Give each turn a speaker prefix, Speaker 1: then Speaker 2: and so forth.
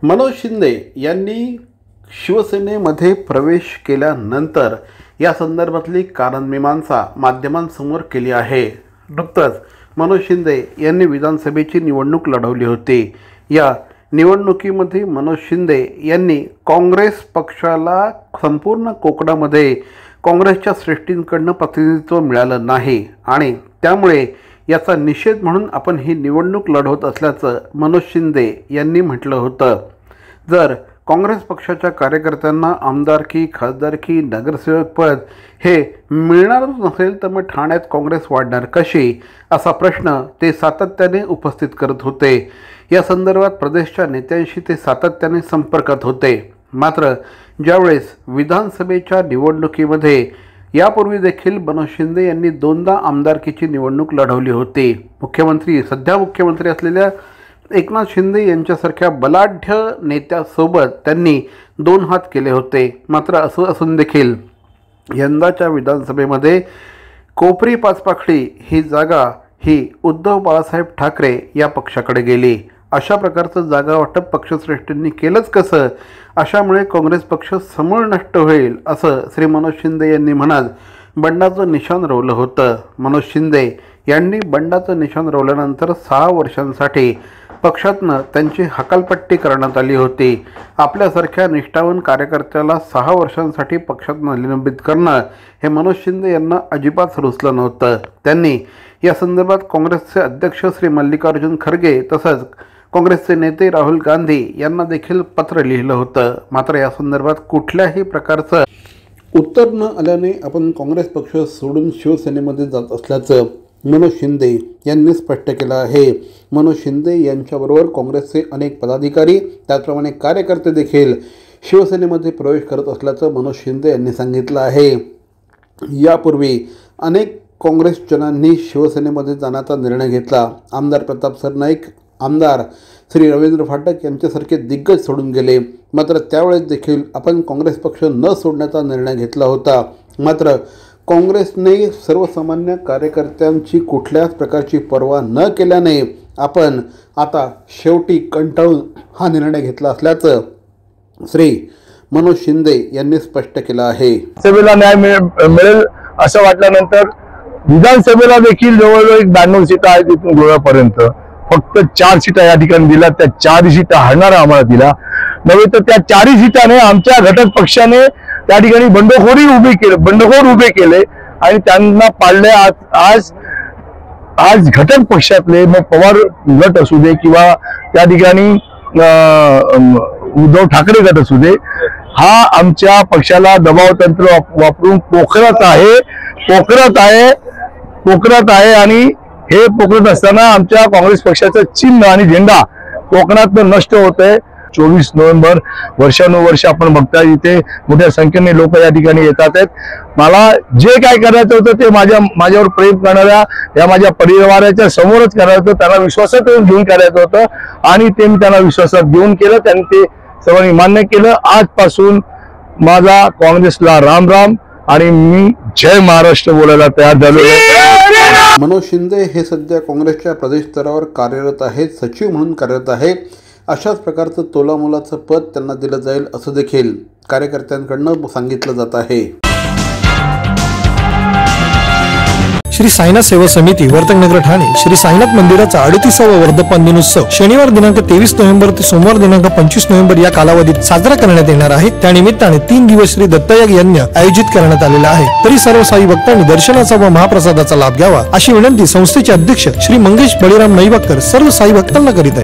Speaker 1: मनोज शिंदे यांनी शिवसेनेमध्ये प्रवेश केल्यानंतर या संदर्भातली कारणमीमांसा माध्यमांसमोर केली आहे। नुकतंच मनोज शिंदे यांनी विधानसभेची निवडणूक लढवली होती। या निवडणुकीमध्ये मनोज शिंदे यांनी काँग्रेस पक्षाला संपूर्ण कोकणामध्ये काँग्रेसच्या श्रेष्ठींकडून प्रतिनिधित्व मिळालं नाही आणि त्यामुळे याचा निषेध म्हणून आपण ही निवडणूक लढवत असल्याचं मनोज शिंदे यांनी म्हटलं होतं। जर काँग्रेस पक्षाच्या कार्यकर्त्यांना आमदारकी, खासदारकी, नगरसेवक पद हे मिळणारच नसेल तर मग ठाण्यात काँग्रेस वाढणार कशी, असा प्रश्न ते सातत्याने उपस्थित करत होते। या संदर्भात प्रदेशच्या नेत्यांशी ते सातत्याने संपर्कात होते। मात्र ज्यावेळेस विधानसभेच्या निवडणुकीमध्ये यापूर्वी देखील मनोज शिंदे यांनी दोनदा आमदारकीची निवडणूक लढवली होती। सध्या मुख्यमंत्री असलेल्या एकनाथ शिंदे यांच्यासारख्या बलाढ्य नेत्यासोबत त्यांनी दोन हात केले होते। मात्र असं असून देखील यंदाच्या विधानसभेमध्ये कोपरी पाचपाखडी ही जागा ही उद्धव बाळासाहेब ठाकरे या पक्षाकडे गेली। अशा प्रकारचं जागा वाटप पक्षश्रेष्ठींनी केलंच कसं, अशामुळे काँग्रेस पक्ष समूळ नष्ट होईल असं श्री मनोज शिंदे यांनी म्हणत बंडाचं निशाण रोवलं होतं। मनोज शिंदे यांनी बंडाचं निशाण रोवल्यानंतर 6 वर्षांसाठी पक्षातनं त्यांची हकालपट्टी करण्यात आली होती। आपल्यासारख्या निष्ठावान कार्यकर्त्याला 6 वर्षांसाठी पक्षातनं निलंबित करणं हे मनोज शिंदे यांना अजिबात रुचलं नव्हतं। त्यांनी या संदर्भात काँग्रेसचे अध्यक्ष श्री मल्लिकार्जुन खरगे तसंच काँग्रेसचे नेते राहुल गांधी यांना देखील पत्र लिहिलं होतं। मात्र या संदर्भात कुठल्याही प्रकारचं उत्तर न आल्याने आपण काँग्रेस पक्ष सोडून शिवसेनेमध्ये जात असल्याचं मनोज शिंदे यांनी स्पष्ट केलं आहे। मनोज शिंदे यांच्याबरोबर काँग्रेसचे अनेक पदाधिकारी त्याचप्रमाणे कार्यकर्ते देखील शिवसेनेमध्ये प्रवेश करत असल्याचं मनोज शिंदे यांनी सांगितलं आहे। यापूर्वी अनेक काँग्रेसजनांनी शिवसेनेमध्ये जाण्याचा निर्णय घेतला। आमदार प्रताप सरनाईक, आमदार श्री रवींद्र फाटक यांच्यासारखे दिग्गज सोडून गेले। मात्र त्यावेळेस देखील आपण काँग्रेस पक्ष न सोडण्याचा निर्णय घेतला होता। मात्र काँग्रेसने सर्वसामान्य कार्यकर्त्यांची कुठल्याच प्रकारची पर्वा न केल्याने आपण आता शेवटी कंटाळून हा निर्णय घेतला असल्याचं श्री मनोज शिंदे यांनी स्पष्ट केलं आहे।
Speaker 2: सभेला न्याय मिळेल असं वाटल्यानंतर विधानसभेला देखील जवळजवळ 92 सीटा आहेत इथून गोव्यापर्यंत, फक्त 4 सीटा या ठिकाणी दिल्या। त्या 4 सीटा हरणारा आम्हाला दिला नव्हे तर त्या 4 सीटाने आमच्या घटक पक्षाने त्या ठिकाणी बंडखोर उभे केले आणि त्यांना पाडले। आज घटक पक्षातले मग पवार गट असू दे किंवा त्या ठिकाणी उद्धव ठाकरे गट असू दे, हा आमच्या पक्षाला दबाव तंत्र वापरून पोखरत आहे आणि हे पोखरत असताना आमच्या काँग्रेस पक्षाचं चिन्ह आणि झेंडा कोकणात नष्ट होत आहे। 24 नोव्हेंबर वर्षानुवर्ष आपण बघताय इथे मोठ्या संख्येने लोक या ठिकाणी येतात आहेत। मला जे काय करायचं होतं ते माझ्यावर प्रेम करणाऱ्या या माझ्या परिवाराच्या समोरच करायचं होतं, त्यांना विश्वासात घेऊन करायचं होतं आणि ते मी त्यांना विश्वासात घेऊन केलं। त्यांनी ते सर्वांनी मान्य केलं। आजपासून माझा काँग्रेसला राम राम आणि मी जय महाराष्ट्र बोलायला तयार झालो।
Speaker 1: मनोज शिंदे हे सध्या काँग्रेसच्या प्रदेश स्तरावर कार्यरत आहेत, सचिव म्हणून कार्यरत आहे। अशाच प्रकारचं तोलामोलाचं पद त्यांना दिलं जाईल असं देखील कार्यकर्त्यांकडून सांगितलं जात आहे।
Speaker 3: श्री साईनाथ सेवा समिती वर्तकनगर ठाणे श्री साईनाथ मंदिराचा 38वा वर्धापन दिनोत्सव शनिवार दिनांक 23 नोव्हेंबर ते सोमवार दिनांक 25 नोव्हेंबर या कालावधीत साजरा करण्यात येणार आहे। त्यानिमित्ताने 3 दिवस श्री दत्तयाग यज्ञ आयोजित करण्यात आलेला आहे। तरी सर्व साई भक्तांनी दर्शनाचा व महाप्रसादाचा लाभ घ्यावा अशी विनंती संस्थेचे अध्यक्ष श्री मंगेश बळीराम नईबाकर सर्व साई भक्तांना करीत आहेत।